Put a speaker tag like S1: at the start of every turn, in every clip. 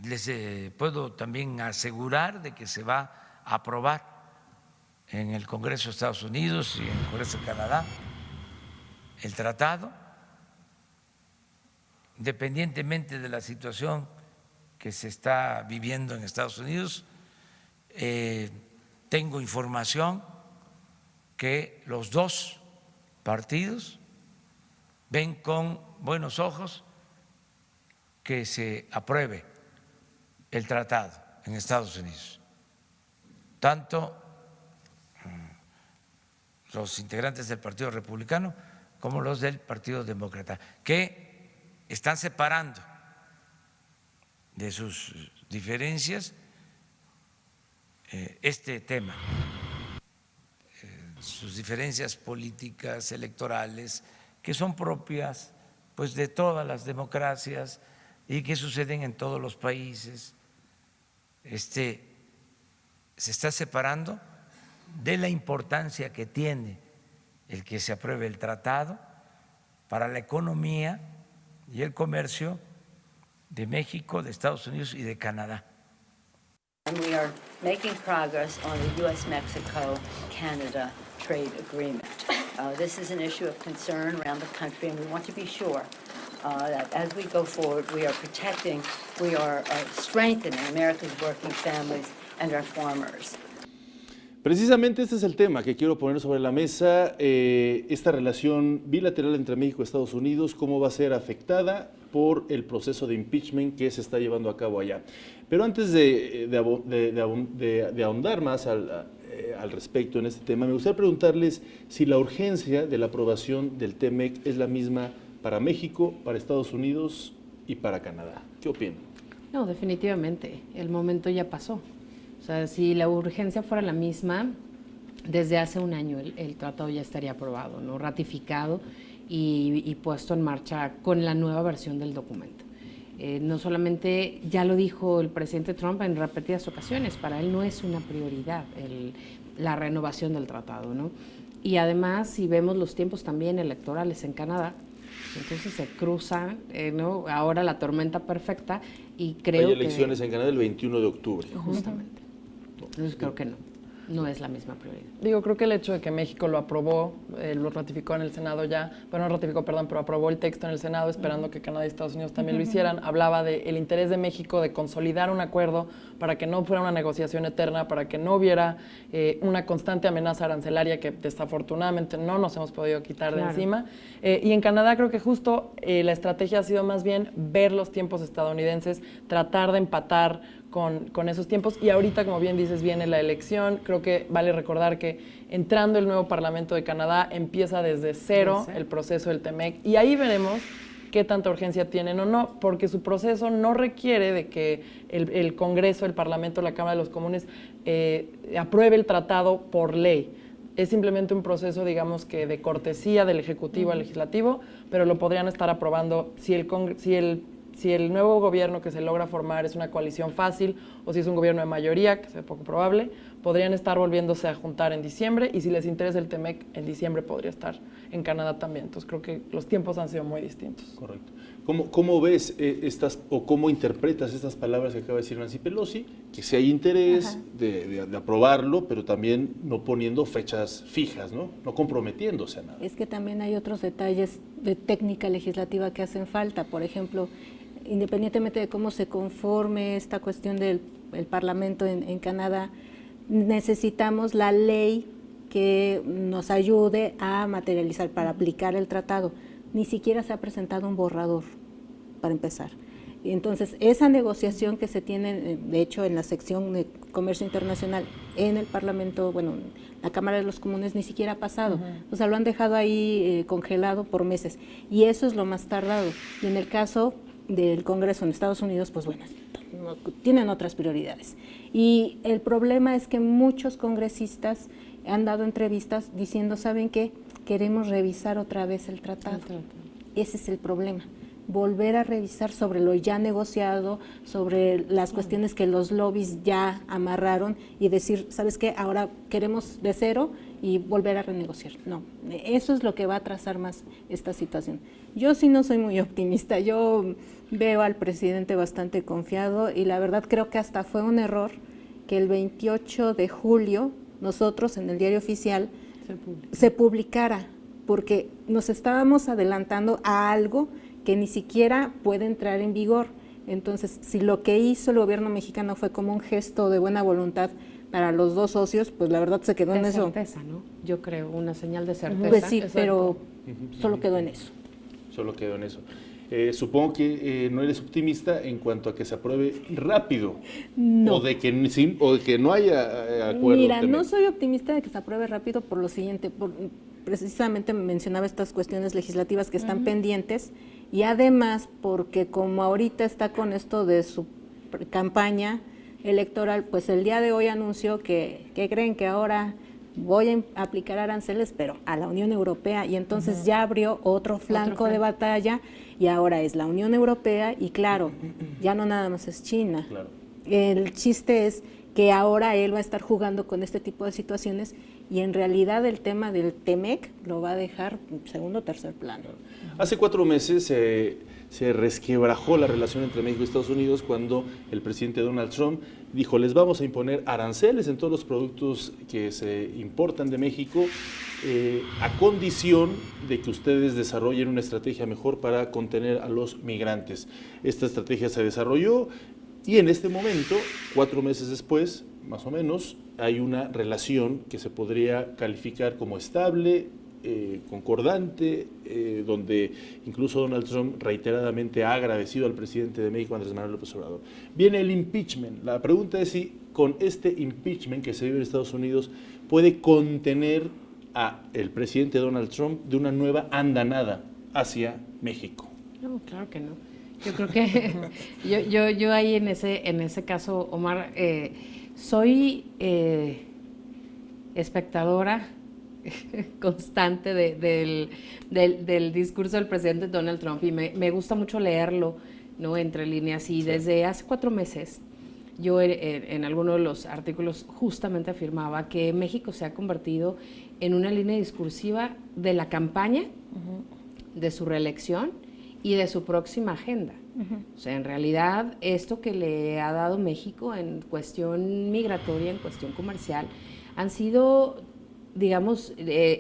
S1: les puedo también asegurar de que se va a aprobar en el Congreso de Estados Unidos y en el Congreso de Canadá el tratado, independientemente de la situación que se está viviendo en Estados Unidos. Tengo información que los dos partidos ven con buenos ojos que se apruebe el tratado en Estados Unidos, tanto los integrantes del Partido Republicano como los del Partido Demócrata, que están separando de sus diferencias este tema, sus diferencias políticas, electorales, que son propias pues de todas las democracias y que suceden en todos los países. Se está separando de la importancia que tiene el que se apruebe el tratado para la economía y el comercio de México, de Estados Unidos y de Canadá.
S2: And we are making progress on the U.S.-Mexico-Canada trade agreement. This is an issue of concern around the country, and we want to be sure that as we go forward, we are protecting, we are strengthening America's working families and our farmers.
S3: Precisamente este es el tema que quiero poner sobre la mesa, esta relación bilateral entre México y Estados Unidos, cómo va a ser afectada por el proceso de impeachment que se está llevando a cabo allá. Pero antes de ahondar más al respecto en este tema, me gustaría preguntarles si la urgencia de la aprobación del TMEC es la misma para México, para Estados Unidos y para Canadá. ¿Qué opinan?
S4: No, definitivamente, el momento ya pasó. O sea, si la urgencia fuera la misma, desde hace un año el tratado ya estaría aprobado, ¿no? Ratificado y puesto en marcha con la nueva versión del documento. No solamente, ya lo dijo el presidente Trump en repetidas ocasiones, para él no es una prioridad la renovación del tratado, ¿no? Y además, si vemos los tiempos también electorales en Canadá, entonces se cruza, ¿no? Ahora la tormenta perfecta y creo que...
S3: Hay elecciones en Canadá el 21 de octubre.
S4: Justamente. Entonces creo que no es la misma prioridad.
S5: Digo, creo que el hecho de que México lo aprobó, lo ratificó en el Senado ya, bueno, no ratificó, perdón, pero aprobó el texto en el Senado esperando que Canadá y Estados Unidos también lo hicieran, hablaba del interés de México de consolidar un acuerdo para que no fuera una negociación eterna, para que no hubiera una constante amenaza arancelaria que desafortunadamente no nos hemos podido quitar de encima. Y en Canadá creo que justo la estrategia ha sido más bien ver los tiempos estadounidenses, tratar de empatar con esos tiempos, y ahorita, como bien dices, viene la elección. Creo que vale recordar que entrando el nuevo Parlamento de Canadá empieza desde cero el proceso del TMEC, y ahí veremos qué tanta urgencia tienen o no, porque su proceso no requiere de que el Congreso, el Parlamento, la Cámara de los Comunes apruebe el tratado por ley. Es simplemente un proceso, digamos, que de cortesía del Ejecutivo al Legislativo, pero lo podrían estar aprobando si el nuevo gobierno que se logra formar es una coalición fácil o si es un gobierno de mayoría, que es poco probable, podrían estar volviéndose a juntar en diciembre, y si les interesa el TMEC, en diciembre podría estar en Canadá también. Entonces creo que los tiempos han sido muy distintos.
S3: Correcto. ¿Cómo ves cómo interpretas estas palabras que acaba de decir Nancy Pelosi? Que si hay interés de aprobarlo, pero también no poniendo fechas fijas, ¿no? No comprometiéndose a nada.
S6: Es que también hay otros detalles de técnica legislativa que hacen falta. Por ejemplo, independientemente de cómo se conforme esta cuestión del Parlamento en Canadá, necesitamos la ley que nos ayude a materializar, para aplicar el tratado. Ni siquiera se ha presentado un borrador, para empezar. Y entonces, esa negociación que se tiene, de hecho, en la sección de Comercio Internacional en el Parlamento, bueno, la Cámara de los Comunes, ni siquiera ha pasado. O sea, lo han dejado ahí congelado por meses. Y eso es lo más tardado. Y en el caso del Congreso en Estados Unidos, pues bueno, tienen otras prioridades. Y el problema es que muchos congresistas han dado entrevistas diciendo, ¿saben qué? Queremos revisar otra vez el tratado. Ese es el problema. Volver a revisar sobre lo ya negociado, sobre las cuestiones que los lobbies ya amarraron, y decir, ¿sabes qué? Ahora queremos de cero y volver a renegociar. No, eso es lo que va a atrasar más esta situación. Yo sí no soy muy optimista, yo veo al presidente bastante confiado y la verdad creo que hasta fue un error que el 28 de julio nosotros en el Diario Oficial se publicara, porque nos estábamos adelantando a algo que ni siquiera puede entrar en vigor. Entonces, si lo que hizo el gobierno mexicano fue como un gesto de buena voluntad para los dos socios, pues la verdad se quedó en eso.
S4: Certeza, ¿no? Yo creo, una señal de certeza.
S6: Pues sí,
S5: Exacto.
S6: pero solo quedó en eso.
S3: Solo quedó en eso. Supongo que no eres optimista en cuanto a que se apruebe rápido.
S6: No.
S3: O de que no haya acuerdo.
S6: Mira,
S3: Temec.
S6: no soy optimista de que se apruebe rápido por lo siguiente, precisamente mencionaba estas cuestiones legislativas que están pendientes y además porque como ahorita está con esto de su campaña electoral, pues el día de hoy anunció que creen que ahora voy a aplicar aranceles, pero a la Unión Europea, y entonces ya abrió otro flanco de batalla y ahora es la Unión Europea y claro, ya no nada más es China.
S3: Claro.
S6: El chiste es que ahora él va a estar jugando con este tipo de situaciones y en realidad el tema del TEMEC lo va a dejar en segundo o tercer plano.
S3: Hace 4 meses se resquebrajó la relación entre México y Estados Unidos cuando el presidente Donald Trump dijo, les vamos a imponer aranceles en todos los productos que se importan de México a condición de que ustedes desarrollen una estrategia mejor para contener a los migrantes. Esta estrategia se desarrolló y en este momento, 4 meses después, más o menos, hay una relación que se podría calificar como estable, concordante, donde incluso Donald Trump reiteradamente ha agradecido al presidente de México, Andrés Manuel López Obrador. Viene el impeachment. La pregunta es si con este impeachment que se vive en Estados Unidos puede contener a el presidente Donald Trump de una nueva andanada hacia México.
S4: No, claro que no. Yo creo que yo ahí en ese caso, Omar, soy espectadora constante del discurso del presidente Donald Trump y me gusta mucho leerlo, ¿no? Entre líneas y desde hace 4 meses yo en alguno de los artículos justamente afirmaba que México se ha convertido en una línea discursiva de la campaña, de su reelección y de su próxima agenda. O sea, en realidad esto que le ha dado México en cuestión migratoria, en cuestión comercial, han sido, digamos,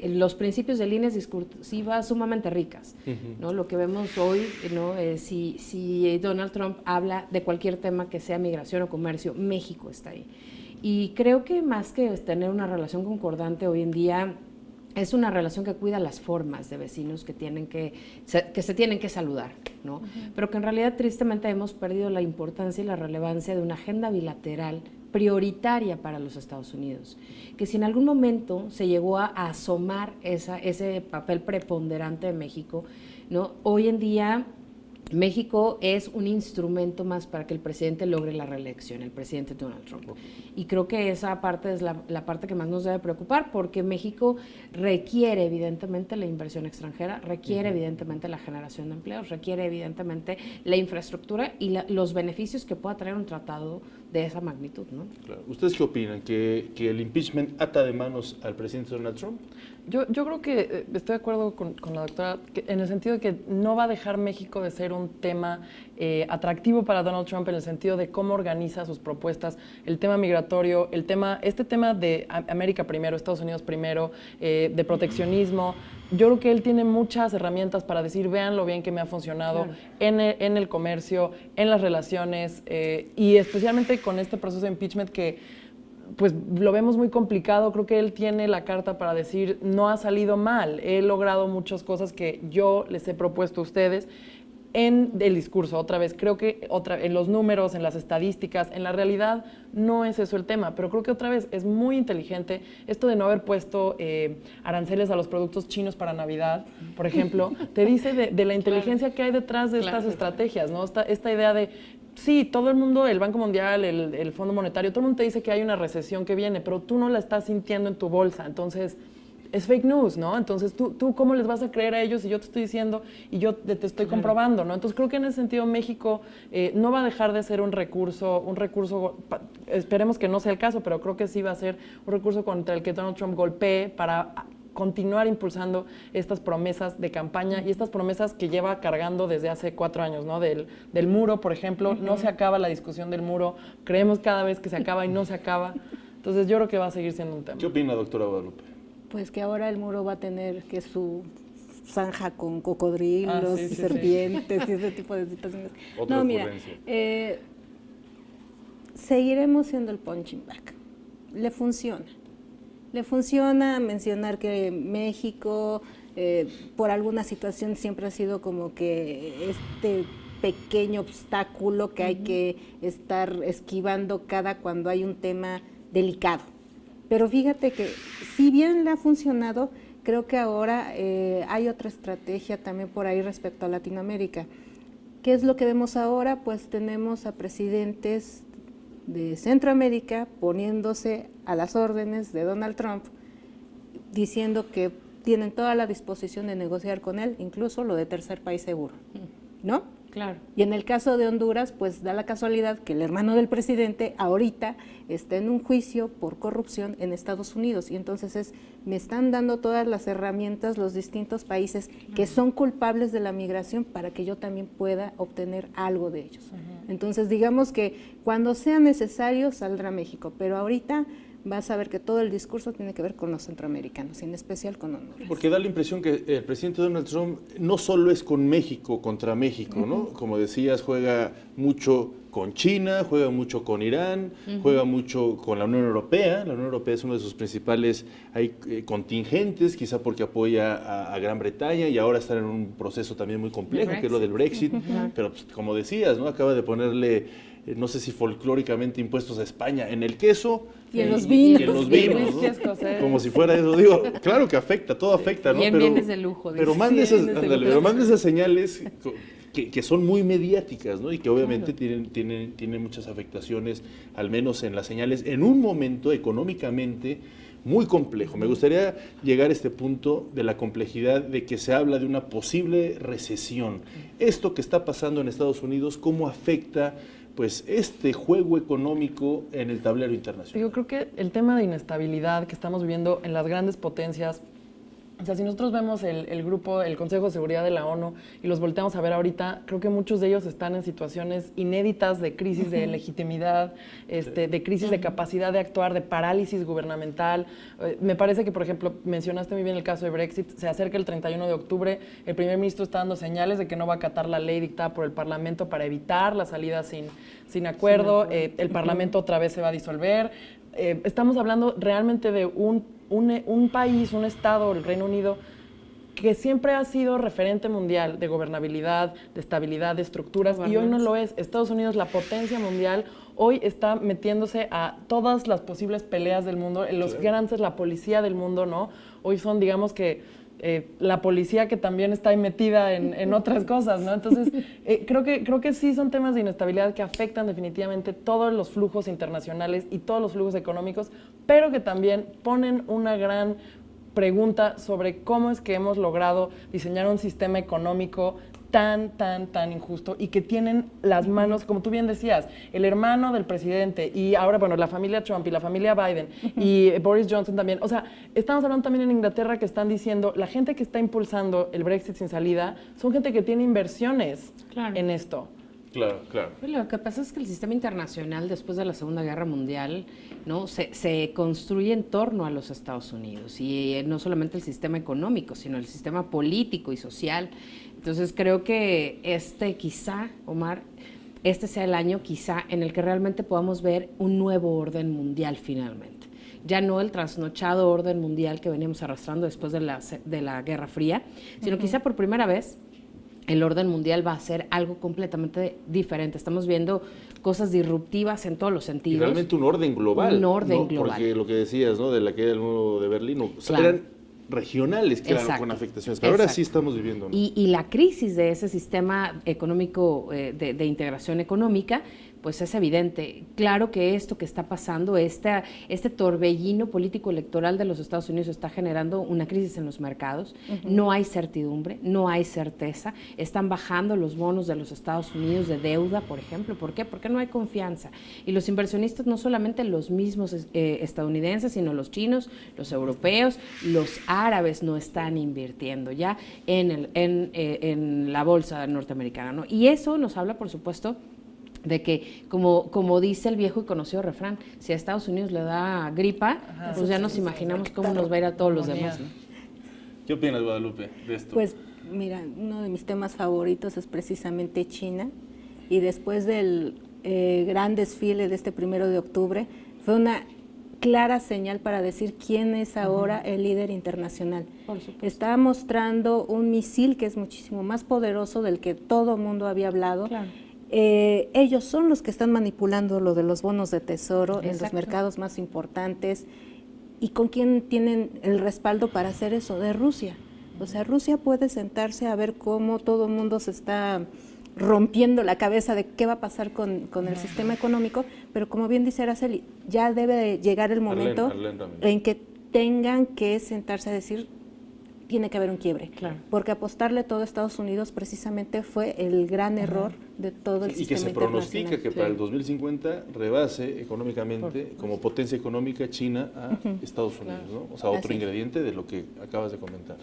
S4: los principios de líneas discursivas sumamente ricas, ¿no? Lo que vemos hoy, ¿no? Si Donald Trump habla de cualquier tema que sea migración o comercio, México está ahí. Y creo que más que tener una relación concordante hoy en día, es una relación que cuida las formas de vecinos que se tienen que saludar, ¿no? Pero que en realidad tristemente hemos perdido la importancia y la relevancia de una agenda bilateral prioritaria para los Estados Unidos, que si en algún momento se llegó a asomar ese papel preponderante de México, ¿no? Hoy en día México es un instrumento más para que el presidente logre la reelección, el presidente Donald Trump. Y creo que esa parte es la parte que más nos debe preocupar, porque México requiere evidentemente la inversión extranjera, requiere evidentemente la generación de empleos, requiere evidentemente la infraestructura y los beneficios que pueda traer un tratado de esa magnitud, ¿no?
S3: Claro. ¿Ustedes qué opinan? ¿Que el impeachment ata de manos al presidente Donald Trump?
S5: Yo creo que estoy de acuerdo con la doctora en el sentido de que no va a dejar México de ser un tema atractivo para Donald Trump en el sentido de cómo organiza sus propuestas, el tema migratorio, este tema de América primero, Estados Unidos primero, de proteccionismo. Yo creo que él tiene muchas herramientas para decir, vean lo bien que me ha funcionado en el comercio, en las relaciones y especialmente con este proceso de impeachment que pues lo vemos muy complicado. Creo que él tiene la carta para decir, no ha salido mal, he logrado muchas cosas que yo les he propuesto a ustedes en el discurso. Otra vez, creo que en los números, en las estadísticas, en la realidad no es eso el tema, pero creo que otra vez es muy inteligente esto de no haber puesto aranceles a los productos chinos para Navidad, por ejemplo, te dice de la inteligencia que hay detrás de estas estrategias, ¿no? Esta idea de sí, todo el mundo, el Banco Mundial, el Fondo Monetario, todo el mundo te dice que hay una recesión que viene, pero tú no la estás sintiendo en tu bolsa. Entonces, es fake news, ¿no? Entonces, ¿tú cómo les vas a creer a ellos si yo te estoy diciendo y yo te estoy comprobando, ¿no? Entonces, creo que en ese sentido México no va a dejar de ser un recurso, esperemos que no sea el caso, pero creo que sí va a ser un recurso contra el que Donald Trump golpee para continuar impulsando estas promesas de campaña y estas promesas que lleva cargando desde hace 4 años, ¿no? Del muro, por ejemplo, no se acaba la discusión del muro, creemos cada vez que se acaba y no se acaba. Entonces yo creo que va a seguir siendo un tema.
S3: ¿Qué opina, doctora Guadalupe?
S6: Pues que ahora el muro va a tener que su zanja con cocodrilos
S5: sí,
S6: y
S5: sí,
S6: serpientes y ese tipo de situaciones.
S3: Otra
S6: No, mira,
S3: ocurrencia.
S6: seguiremos siendo el punching bag. Le funciona. Le funciona mencionar que México, por alguna situación, siempre ha sido como que este pequeño obstáculo que hay que estar esquivando cuando hay un tema delicado. Pero fíjate que si bien le ha funcionado, creo que ahora hay otra estrategia también por ahí respecto a Latinoamérica. ¿Qué es lo que vemos ahora? Pues tenemos a presidentes de Centroamérica poniéndose a las órdenes de Donald Trump, diciendo que tienen toda la disposición de negociar con él, incluso lo de tercer país seguro, ¿no?
S4: Claro.
S6: Y en el caso de Honduras, pues da la casualidad que el hermano del presidente ahorita está en un juicio por corrupción en Estados Unidos. Y entonces me están dando todas las herramientas los distintos países que son culpables de la migración para que yo también pueda obtener algo de ellos. Entonces digamos que cuando sea necesario saldrá México, pero ahorita vas a ver que todo el discurso tiene que ver con los centroamericanos, en especial con Honduras.
S3: Porque da la impresión que el presidente Donald Trump no solo es con México, contra México, ¿no? Como decías, juega mucho con China, juega mucho con Irán, juega mucho con la Unión Europea. La Unión Europea es uno de sus principales contingentes, quizá porque apoya a Gran Bretaña y ahora están en un proceso también muy complejo, que es lo del Brexit. Pero pues, como decías, ¿no? Acaba de ponerle, no sé si folclóricamente, impuestos a España en el queso.
S6: Y en los vinos.
S3: Y en los vinos,
S5: whisky escocés.
S3: como si fuera eso. Digo, claro que afecta, todo afecta, ¿no?
S4: Y en bienes de lujo.
S3: Pero
S4: dice.
S3: mande
S6: Sí,
S3: esas,
S6: bienes de
S3: ándale,
S6: lujo.
S3: pero mande esas señales que son muy mediáticas, ¿no? Y que obviamente tienen muchas afectaciones, al menos en las señales, en un momento económicamente muy complejo. Me gustaría llegar a este punto de la complejidad de que se habla de una posible recesión. Esto que está pasando en Estados Unidos, ¿cómo afecta pues este juego económico en el tablero internacional?
S5: Yo creo que el tema de inestabilidad que estamos viviendo en las grandes potencias, o sea, si nosotros vemos el grupo, el Consejo de Seguridad de la ONU y los volteamos a ver ahorita, creo que muchos de ellos están en situaciones inéditas de crisis de legitimidad, de crisis de capacidad de actuar, de parálisis gubernamental. Me parece que, por ejemplo, mencionaste muy bien el caso de Brexit, se acerca el 31 de octubre, el primer ministro está dando señales de que no va a acatar la ley dictada por el Parlamento para evitar la salida sin acuerdo, el Parlamento otra vez se va a disolver. Estamos hablando realmente de un país, un estado, el Reino Unido, que siempre ha sido referente mundial de gobernabilidad, de estabilidad, de estructuras, y hoy no lo es. Estados Unidos, la potencia mundial, hoy está metiéndose a todas las posibles peleas del mundo, los grandes, la policía del mundo, ¿no? Hoy son, digamos que, la policía que también está ahí metida en otras cosas, ¿no? Entonces, creo que sí son temas de inestabilidad que afectan definitivamente todos los flujos internacionales y todos los flujos económicos, pero que también ponen una gran pregunta sobre cómo es que hemos logrado diseñar un sistema económico tan injusto y que tienen las manos, como tú bien decías, el hermano del presidente y ahora, bueno, la familia Trump y la familia Biden y Boris Johnson también. O sea, estamos hablando también en Inglaterra que están diciendo, la gente que está impulsando el Brexit sin salida son gente que tiene inversiones en esto.
S3: Claro, claro.
S4: Lo que pasa es que el sistema internacional después de la Segunda Guerra Mundial, ¿no? se construye en torno a los Estados Unidos y no solamente el sistema económico, sino el sistema político y social. Entonces creo que quizá, Omar, este sea el año quizá en el que realmente podamos ver un nuevo orden mundial finalmente. Ya no el trasnochado orden mundial que veníamos arrastrando después de la Guerra Fría, sino quizá por primera vez el orden mundial va a ser algo completamente diferente. Estamos viendo cosas disruptivas en todos los sentidos.
S3: Y realmente un orden global.
S4: Un orden global.
S3: Porque lo que decías, ¿no? De la caída del muro de Berlín,
S4: Claro.
S3: eran regionales, claro,
S4: Exacto.
S3: con afectaciones. Pero ahora
S4: Exacto.
S3: sí estamos viviendo, ¿no?
S4: Y la crisis de ese sistema económico, de integración económica, pues es evidente. Claro que esto que está pasando, este torbellino político electoral de los Estados Unidos está generando una crisis en los mercados. No hay certidumbre, no hay certeza. Están bajando los bonos de los Estados Unidos de deuda, por ejemplo. ¿Por qué? Porque no hay confianza. Y los inversionistas, no solamente los mismos estadounidenses, sino los chinos, los europeos, los árabes no están invirtiendo ya en la bolsa norteamericana, ¿no? Y eso nos habla, por supuesto, de que, como dice el viejo y conocido refrán, si a Estados Unidos le da gripa, pues ya nos imaginamos cómo nos va a ir a todos los demás, ¿no?
S3: ¿Qué opinas, Guadalupe, de esto?
S6: Pues mira, uno de mis temas favoritos es precisamente China, y después del gran desfile de este 1 de octubre, fue una clara señal para decir quién es ahora el líder internacional. Está mostrando un misil que es muchísimo más poderoso del que todo mundo había hablado.
S4: Claro.
S6: Ellos son los que están manipulando lo de los bonos de tesoro en los
S4: Exacto.
S6: mercados más importantes. ¿Y con quién tienen el respaldo para hacer eso? De Rusia. O sea, Rusia puede sentarse a ver cómo todo el mundo se está rompiendo la cabeza de qué va a pasar con el sistema económico, pero como bien dice Araceli, ya debe de llegar el momento en que tengan que sentarse a decir, tiene que haber un quiebre,
S4: Claro.
S6: porque apostarle todo a Estados Unidos precisamente fue el gran error de todo el
S3: Y que
S6: sistema
S3: se pronostica
S6: internacional.
S3: que para el 2050 rebase económicamente, como potencia económica, China a Estados Unidos, ¿no? O sea, otro
S6: Así es.
S3: ingrediente de lo que acabas de comentar.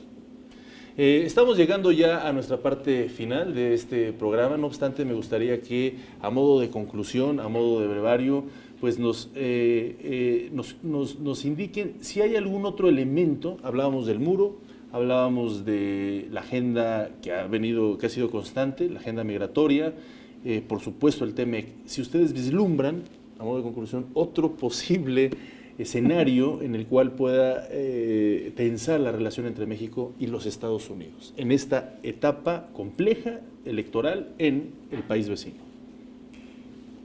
S3: Estamos llegando ya a nuestra parte final de este programa, no obstante me gustaría que a modo de conclusión, a modo de brevario, pues nos indiquen si hay algún otro elemento. Hablábamos del muro, hablábamos de la agenda que ha sido constante, la agenda migratoria, por supuesto el TEMEC. Si ustedes vislumbran, a modo de conclusión, otro posible escenario en el cual pueda tensar la relación entre México y los Estados Unidos en esta etapa compleja electoral en el país vecino.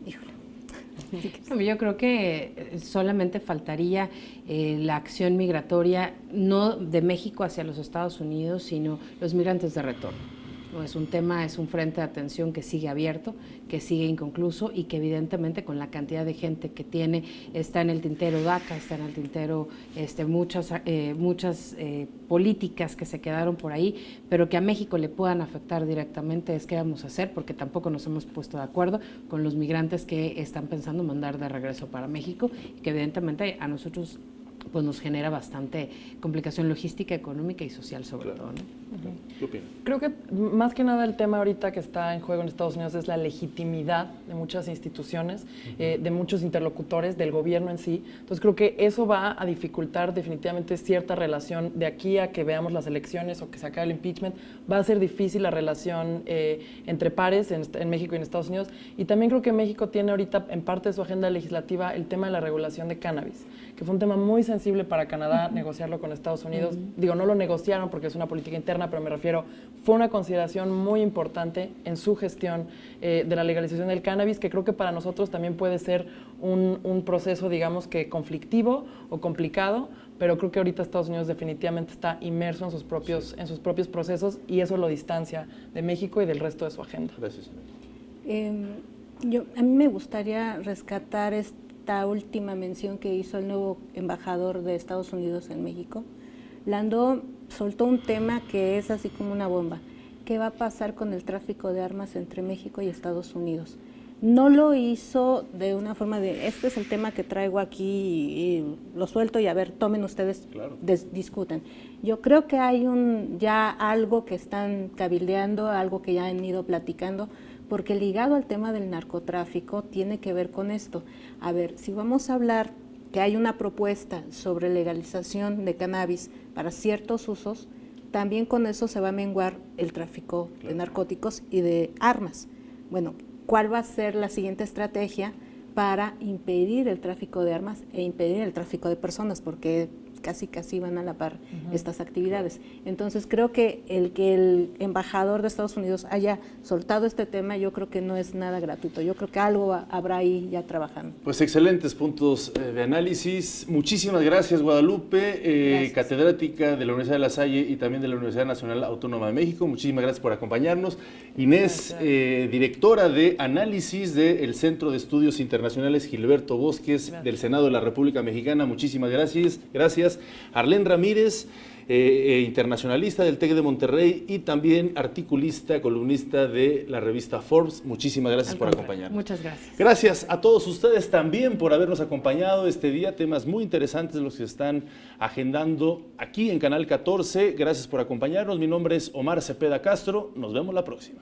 S6: Híjole.
S4: Yo creo que solamente faltaría la acción migratoria, no de México hacia los Estados Unidos, sino los migrantes de retorno. No es un tema, es un frente de atención que sigue abierto, que sigue inconcluso y que evidentemente con la cantidad de gente que tiene, está en el tintero DACA, está en el tintero muchas políticas que se quedaron por ahí, pero que a México le puedan afectar directamente. Es qué vamos a hacer, porque tampoco nos hemos puesto de acuerdo con los migrantes que están pensando mandar de regreso para México y que evidentemente a nosotros pues nos genera bastante complicación logística, económica y social sobre todo, ¿no?
S3: ¿Qué opinas?
S5: Creo que más que nada el tema ahorita que está en juego en Estados Unidos es la legitimidad de muchas instituciones, de muchos interlocutores, del gobierno en sí. Entonces creo que eso va a dificultar definitivamente cierta relación de aquí a que veamos las elecciones o que se acabe el impeachment. Va a ser difícil la relación entre pares en México y en Estados Unidos. Y también creo que México tiene ahorita en parte de su agenda legislativa el tema de la regulación de cannabis, que fue un tema muy sensible para Canadá negociarlo con Estados Unidos. Digo, no lo negociaron porque es una política interna, pero me refiero, fue una consideración muy importante en su gestión de la legalización del cannabis, que creo que para nosotros también puede ser un proceso, digamos que conflictivo o complicado, pero creo que ahorita Estados Unidos definitivamente está inmerso en sus propios procesos y eso lo distancia de México y del resto de su agenda.
S3: Gracias.
S6: A mí me gustaría rescatar esta última mención que hizo el nuevo embajador de Estados Unidos en México. Landó soltó un tema que es así como una bomba. ¿Qué va a pasar con el tráfico de armas entre México y Estados Unidos? No lo hizo de una forma de, este es el tema que traigo aquí y lo suelto y a ver, tomen ustedes,
S3: claro,
S6: discutan. Yo creo que hay ya algo que están cabildeando, algo que ya han ido platicando, porque ligado al tema del narcotráfico tiene que ver con esto. A ver, si vamos a hablar que hay una propuesta sobre legalización de cannabis para ciertos usos, también con eso se va a menguar el tráfico de narcóticos y de armas. Bueno, ¿cuál va a ser la siguiente estrategia para impedir el tráfico de armas e impedir el tráfico de personas? Porque casi van a la par estas actividades. Entonces creo que el embajador de Estados Unidos haya soltado este tema, yo creo que no es nada gratuito, yo creo que algo habrá ahí ya trabajando.
S3: Pues excelentes puntos de análisis. Muchísimas gracias, Guadalupe,
S6: Gracias.
S3: catedrática de la Universidad de La Salle y también de la Universidad Nacional Autónoma de México. Muchísimas gracias por acompañarnos. Inés, directora de análisis del Centro de Estudios Internacionales Gilberto Bosques del Senado de la República Mexicana. Muchísimas gracias. Gracias. Arlén Ramírez, internacionalista del TEC de Monterrey y también articulista, columnista de la revista Forbes. Muchísimas gracias por acompañarnos.
S4: Muchas gracias.
S3: Gracias a todos ustedes también por habernos acompañado este día. Temas muy interesantes los que se están agendando aquí en Canal 14. Gracias por acompañarnos. Mi nombre es Omar Cepeda Castro. Nos vemos la próxima.